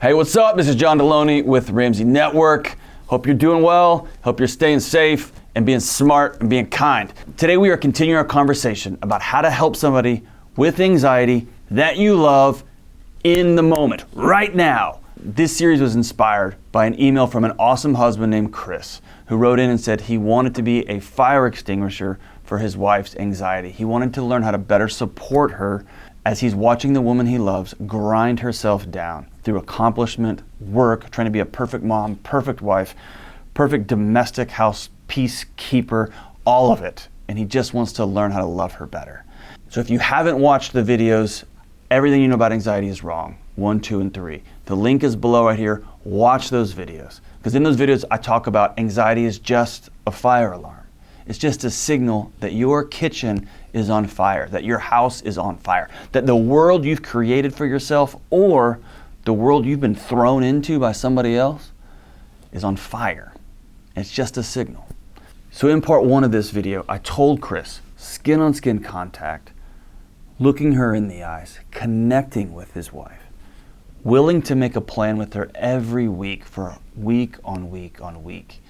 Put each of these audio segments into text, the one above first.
Hey, what's up? This is John Delony with Ramsey Network. Hope you're doing well. Hope you're staying safe and being smart and being kind. Today we are continuing our conversation about how to help somebody with anxiety that you love in the moment, right now. This series was inspired by an email from an awesome husband named Chris, who wrote in and said he wanted to be a fire extinguisher for his wife's anxiety. He wanted to learn how to better support her as he's watching the woman he loves grind herself down through accomplishment, work, trying to be a perfect mom, perfect wife, perfect domestic house peacekeeper, all of it. And he just wants to learn how to love her better. So if you haven't watched the videos, Everything You Know About Anxiety is Wrong, 1, 2, and 3. The link is below right here. Watch those videos. Because in those videos, I talk about anxiety is just a fire alarm. It's just a signal that your kitchen is on fire, that your house is on fire, that the world you've created for yourself or the world you've been thrown into by somebody else is on fire. It's just a signal. So in part 1 of this video, I told Chris, skin on skin contact, looking her in the eyes, connecting with his wife, willing to make a plan with her every week for week on week on week,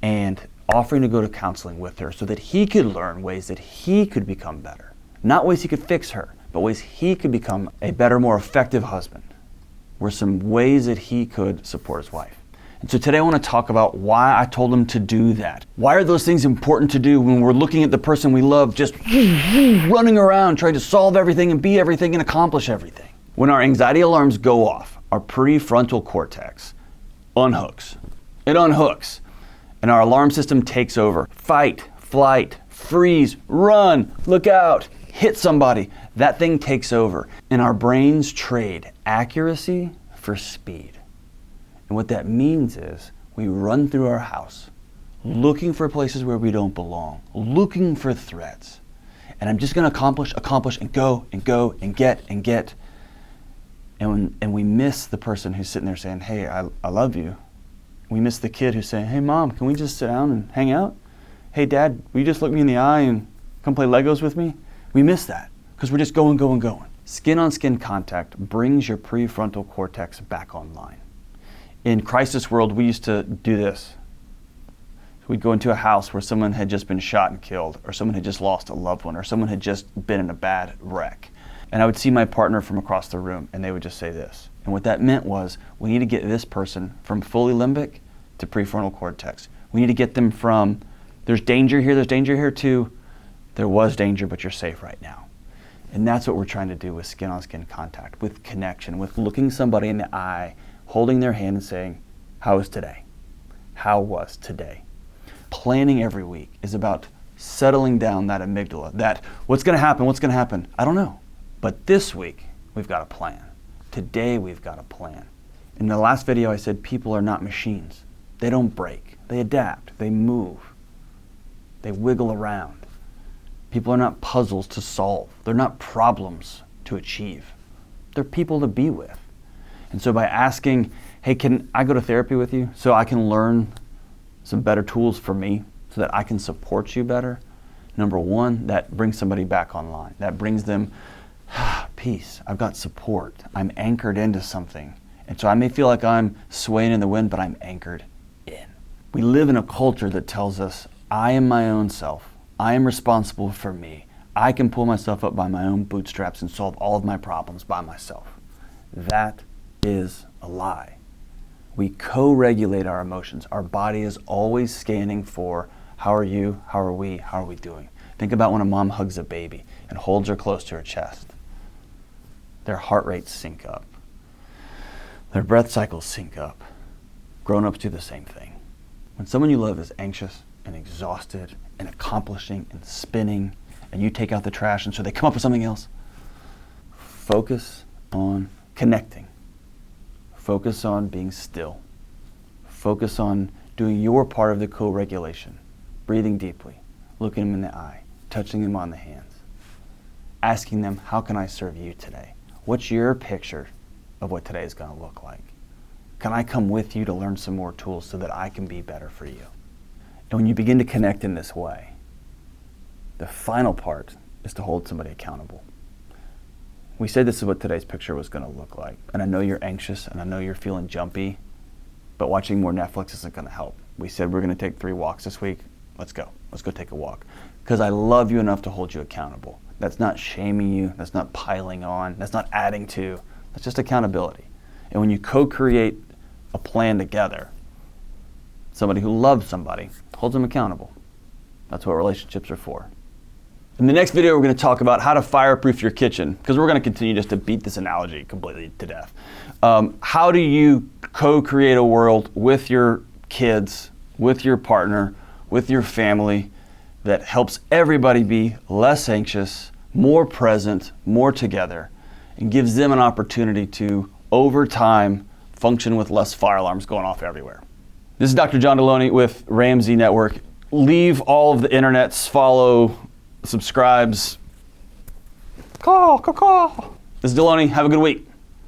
and offering to go to counseling with her so that he could learn ways that he could become better. Not ways he could fix her, but ways he could become a better, more effective husband. Were some ways that he could support his wife. And so today I want to talk about why I told him to do that. Why are those things important to do when we're looking at the person we love just running around trying to solve everything and be everything and accomplish everything? When our anxiety alarms go off, our prefrontal cortex unhooks. It unhooks. And our alarm system takes over. Fight, flight, freeze, run, look out, hit somebody. That thing takes over. And our brains trade accuracy for speed. And what that means is we run through our house looking for places where we don't belong, looking for threats. And I'm just going to accomplish, and go, and go, and get, and get. And we miss the person who's sitting there saying, hey, I love you. We miss the kid who's saying, hey, Mom, can we just sit down and hang out? Hey, Dad, will you just look me in the eye and come play Legos with me? We miss that because we're just going, going, going. Skin-on-skin contact brings your prefrontal cortex back online. In Crisis World, we used to do this. We'd go into a house where someone had just been shot and killed, or someone had just lost a loved one, or someone had just been in a bad wreck. And I would see my partner from across the room, and they would just say this. And what that meant was, we need to get this person from fully limbic to prefrontal cortex. We need to get them from, there's danger here, to there was danger, but you're safe right now. And that's what we're trying to do with skin-on-skin contact, with connection, with looking somebody in the eye, holding their hand and saying, how was today? How was today? Planning every week is about settling down that amygdala, that what's gonna happen? I don't know. But this week, we've got a plan. Today, we've got a plan. In the last video, I said people are not machines. They don't break. They adapt. They move. They wiggle around. People are not puzzles to solve. They're not problems to achieve. They're people to be with. And so by asking, hey, can I go to therapy with you so I can learn some better tools for me so that I can support you better? Number one, that brings somebody back online. That brings them peace. I've got support. I'm anchored into something. And so I may feel like I'm swaying in the wind, but I'm anchored in. We live in a culture that tells us, I am my own self. I am responsible for me. I can pull myself up by my own bootstraps and solve all of my problems by myself. That is a lie. We co-regulate our emotions. Our body is always scanning for, how are you? How are we? How are we doing? Think about when a mom hugs a baby and holds her close to her chest. Their heart rates sync up. Their breath cycles sync up. Grown-ups do the same thing. When someone you love is anxious and exhausted and accomplishing and spinning, and you take out the trash and so they come up with something else, focus on connecting. Focus on being still. Focus on doing your part of the co-regulation. Breathing deeply, looking them in the eye, touching them on the hands. Asking them, how can I serve you today? What's your picture of what today is going to look like? Can I come with you to learn some more tools so that I can be better for you? And when you begin to connect in this way, the final part is to hold somebody accountable. We said this is what today's picture was going to look like. And I know you're anxious and I know you're feeling jumpy, but watching more Netflix isn't going to help. We said we're going to take 3 walks this week. Let's go. Let's go take a walk. Because I love you enough to hold you accountable. That's not shaming you. That's not piling on. That's not adding to. That's just accountability. And when you co-create a plan together, somebody who loves somebody holds them accountable. That's what relationships are for. In the next video, we're going to talk about how to fireproof your kitchen, because we're going to continue just to beat this analogy completely to death. How do you co-create a world with your kids, with your partner, with your family that helps everybody be less anxious, more present, more together, and gives them an opportunity to, over time, function with less fire alarms going off everywhere? This is Dr. John Delony with Ramsey Network. Leave all of the internets, follow, subscribes. Call. This is Delony. Have a good week.